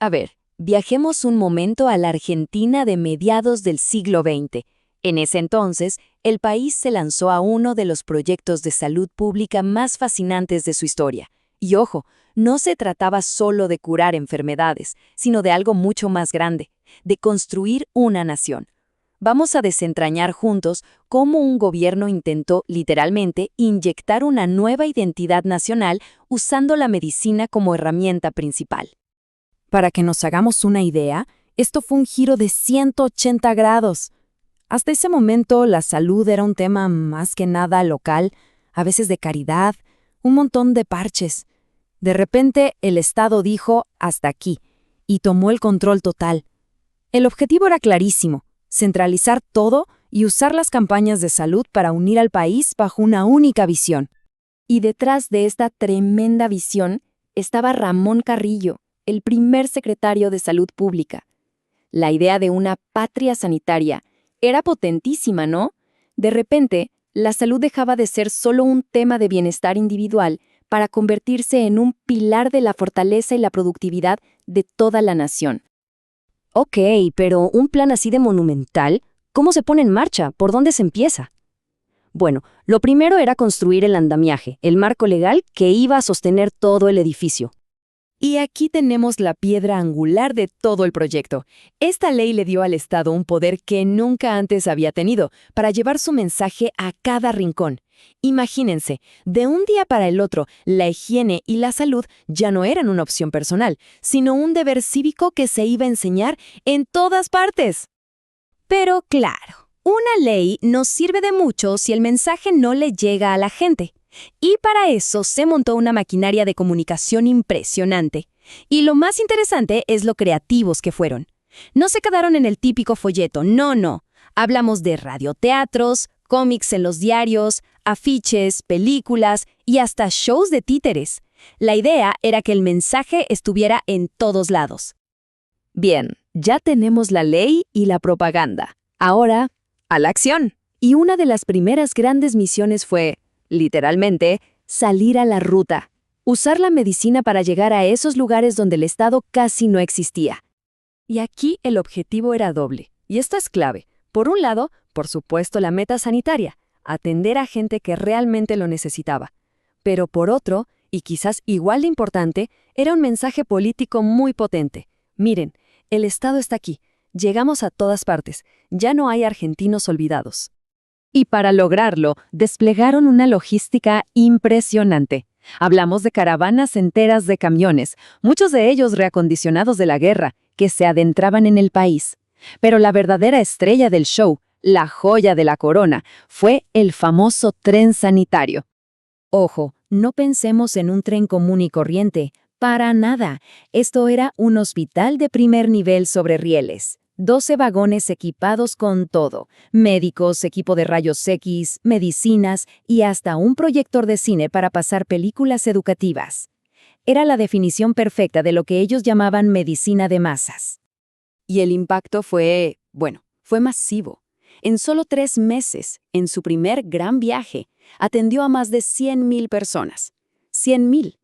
A ver, viajemos un momento a la Argentina de mediados del siglo XX. En ese entonces, el país se lanzó a uno de los proyectos de salud pública más fascinantes de su historia. Y ojo, no se trataba solo de curar enfermedades, sino de algo mucho más grande, de construir una nación. Vamos a desentrañar juntos cómo un gobierno intentó, literalmente, inyectar una nueva identidad nacional usando la medicina como herramienta principal. Para que nos hagamos una idea, esto fue un giro de 180 grados. Hasta ese momento, la salud era un tema más que nada local, a veces de caridad, un montón de parches. De repente, el Estado dijo hasta aquí y tomó el control total. El objetivo era clarísimo: centralizar todo y usar las campañas de salud para unir al país bajo una única visión. Y detrás de esta tremenda visión estaba Ramón Carrillo, el primer secretario de Salud Pública. La idea de una patria sanitaria era potentísima, ¿no? De repente, la salud dejaba de ser solo un tema de bienestar individual para convertirse en un pilar de la fortaleza y la productividad de toda la nación. Ok, pero un plan así de monumental, ¿cómo se pone en marcha? ¿Por dónde se empieza? Bueno, lo primero era construir el andamiaje, el marco legal que iba a sostener todo el edificio. Y aquí tenemos la piedra angular de todo el proyecto. Esta ley le dio al Estado un poder que nunca antes había tenido para llevar su mensaje a cada rincón. Imagínense, de un día para el otro, la higiene y la salud ya no eran una opción personal, sino un deber cívico que se iba a enseñar en todas partes. Pero claro, una ley no sirve de mucho si el mensaje no le llega a la gente. Y para eso se montó una maquinaria de comunicación impresionante. Y lo más interesante es lo creativos que fueron. No se quedaron en el típico folleto, no. Hablamos de radioteatros, cómics en los diarios, afiches, películas y hasta shows de títeres. La idea era que el mensaje estuviera en todos lados. Bien, ya tenemos la ley y la propaganda. Ahora, a la acción. Y una de las primeras grandes misiones fue, literalmente, salir a la ruta. Usar la medicina para llegar a esos lugares donde el Estado casi no existía. Y aquí el objetivo era doble. Y esto es clave. Por un lado, por supuesto, la meta sanitaria, atender a gente que realmente lo necesitaba. Pero por otro, y quizás igual de importante, era un mensaje político muy potente. Miren, el Estado está aquí. Llegamos a todas partes. Ya no hay argentinos olvidados. Y para lograrlo, desplegaron una logística impresionante. Hablamos de caravanas enteras de camiones, muchos de ellos reacondicionados de la guerra, que se adentraban en el país. Pero la verdadera estrella del show, la joya de la corona, fue el famoso tren sanitario. Ojo, no pensemos en un tren común y corriente, para nada. Esto era un hospital de primer nivel sobre rieles. 12 vagones equipados con todo: médicos, equipo de rayos X, medicinas y hasta un proyector de cine para pasar películas educativas. Era la definición perfecta de lo que ellos llamaban medicina de masas. Y el impacto fue masivo. En solo 3 meses, en su primer gran viaje, atendió a más de 100,000 personas. 100,000.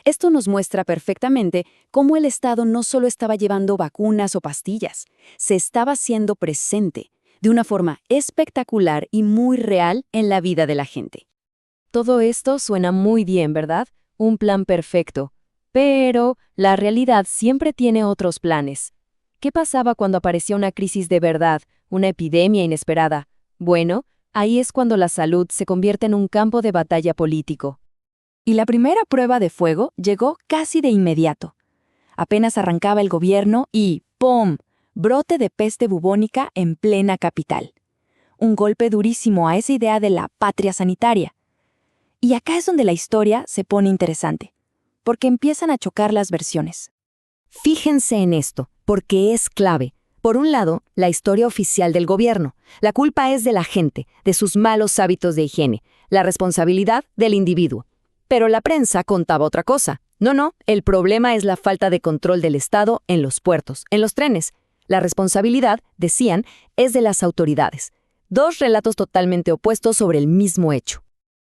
Esto nos muestra perfectamente cómo el Estado no solo estaba llevando vacunas o pastillas, se estaba haciendo presente de una forma espectacular y muy real en la vida de la gente. Todo esto suena muy bien, ¿verdad? Un plan perfecto. Pero la realidad siempre tiene otros planes. ¿Qué pasaba cuando aparecía una crisis de verdad, una epidemia inesperada? Bueno, ahí es cuando la salud se convierte en un campo de batalla político. Y la primera prueba de fuego llegó casi de inmediato. Apenas arrancaba el gobierno y ¡pum!, brote de peste bubónica en plena capital. Un golpe durísimo a esa idea de la patria sanitaria. Y acá es donde la historia se pone interesante, porque empiezan a chocar las versiones. Fíjense en esto, porque es clave. Por un lado, la historia oficial del gobierno. La culpa es de la gente, de sus malos hábitos de higiene. La responsabilidad del individuo. Pero la prensa contaba otra cosa. No, el problema es la falta de control del Estado en los puertos, en los trenes. La responsabilidad, decían, es de las autoridades. 2 relatos totalmente opuestos sobre el mismo hecho.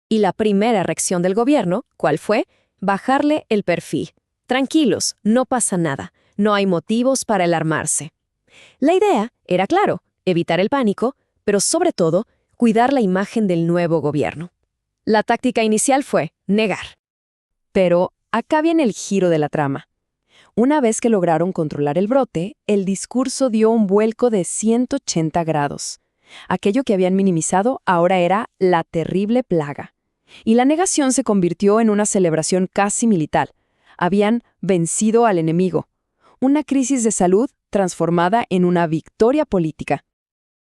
Y la primera reacción del gobierno, ¿cuál fue? Bajarle el perfil. Tranquilos, no pasa nada. no hay motivos para alarmarse. La idea era, claro, evitar el pánico, pero sobre todo, cuidar la imagen del nuevo gobierno. La táctica inicial fue negar. Pero acá viene el giro de la trama. Una vez que lograron controlar el brote, el discurso dio un vuelco de 180 grados. Aquello que habían minimizado ahora era la terrible plaga. Y la negación se convirtió en una celebración casi militar. Habían vencido al enemigo. Una crisis de salud transformada en una victoria política.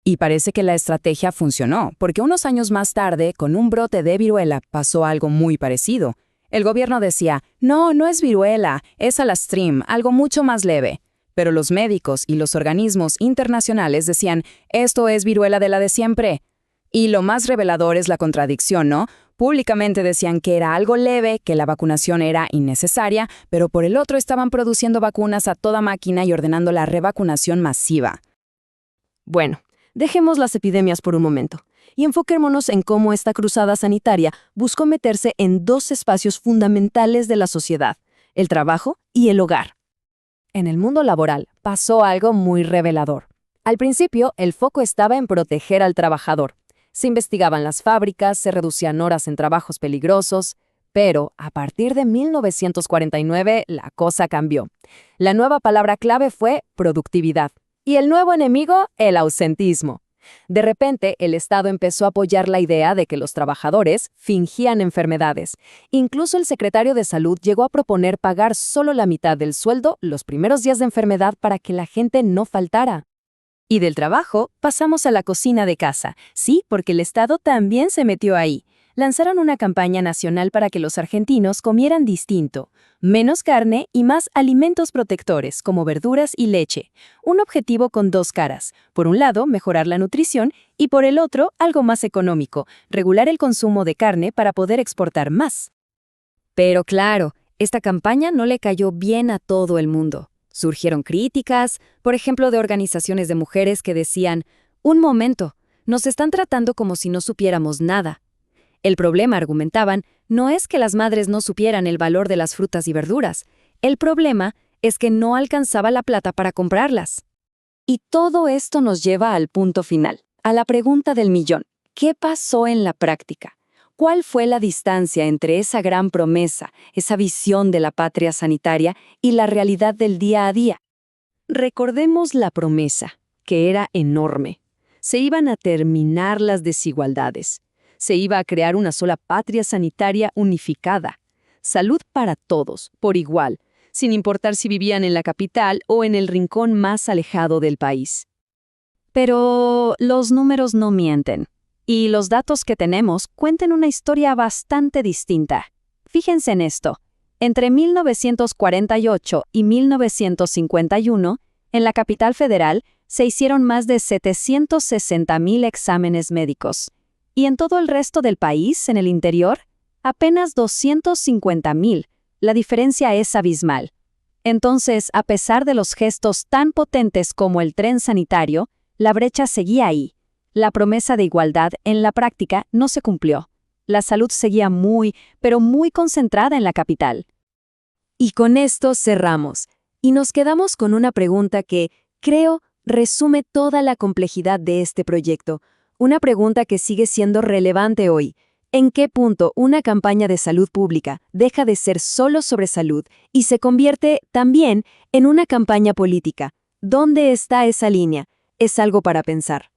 Y parece que la estrategia funcionó, porque unos años más tarde, con un brote de viruela, pasó algo muy parecido. El gobierno decía, no es viruela, es Alastrim, algo mucho más leve. Pero los médicos y los organismos internacionales decían, esto es viruela de la de siempre. Y lo más revelador es la contradicción, ¿no? Públicamente decían que era algo leve, que la vacunación era innecesaria, pero por el otro estaban produciendo vacunas a toda máquina y ordenando la revacunación masiva. Bueno, dejemos las epidemias por un momento y enfoquémonos en cómo esta cruzada sanitaria buscó meterse en dos espacios fundamentales de la sociedad, el trabajo y el hogar. En el mundo laboral pasó algo muy revelador. Al principio, el foco estaba en proteger al trabajador. Se investigaban las fábricas, se reducían horas en trabajos peligrosos, pero a partir de 1949 la cosa cambió. La nueva palabra clave fue productividad. Y el nuevo enemigo, el ausentismo. De repente, el Estado empezó a apoyar la idea de que los trabajadores fingían enfermedades. Incluso el secretario de Salud llegó a proponer pagar solo la mitad del sueldo los primeros días de enfermedad para que la gente no faltara. Y del trabajo pasamos a la cocina de casa. Sí, porque el Estado también se metió ahí. Lanzaron una campaña nacional para que los argentinos comieran distinto, menos carne y más alimentos protectores como verduras y leche. Un objetivo con dos caras. Por un lado, mejorar la nutrición y por el otro, algo más económico, regular el consumo de carne para poder exportar más. Pero claro, esta campaña no le cayó bien a todo el mundo. Surgieron críticas, por ejemplo, de organizaciones de mujeres que decían, un momento, nos están tratando como si no supiéramos nada. El problema, argumentaban, no es que las madres no supieran el valor de las frutas y verduras. El problema es que no alcanzaba la plata para comprarlas. Y todo esto nos lleva al punto final, a la pregunta del millón. ¿Qué pasó en la práctica? ¿Cuál fue la distancia entre esa gran promesa, esa visión de la patria sanitaria y la realidad del día a día? Recordemos la promesa, que era enorme. Se iban a terminar las desigualdades. Se iba a crear una sola patria sanitaria unificada. Salud para todos, por igual, sin importar si vivían en la capital o en el rincón más alejado del país. Pero los números no mienten. Y los datos que tenemos cuentan una historia bastante distinta. Fíjense en esto. Entre 1948 y 1951, en la capital federal, se hicieron más de 760,000 exámenes médicos. Y en todo el resto del país, en el interior, apenas 250,000. La diferencia es abismal. Entonces, a pesar de los gestos tan potentes como el tren sanitario, la brecha seguía ahí. La promesa de igualdad en la práctica no se cumplió. La salud seguía pero muy concentrada en la capital. Y con esto cerramos. Y nos quedamos con una pregunta que, creo, resume toda la complejidad de este proyecto. Una pregunta que sigue siendo relevante hoy. ¿En qué punto una campaña de salud pública deja de ser solo sobre salud y se convierte también en una campaña política? ¿Dónde está esa línea? Es algo para pensar.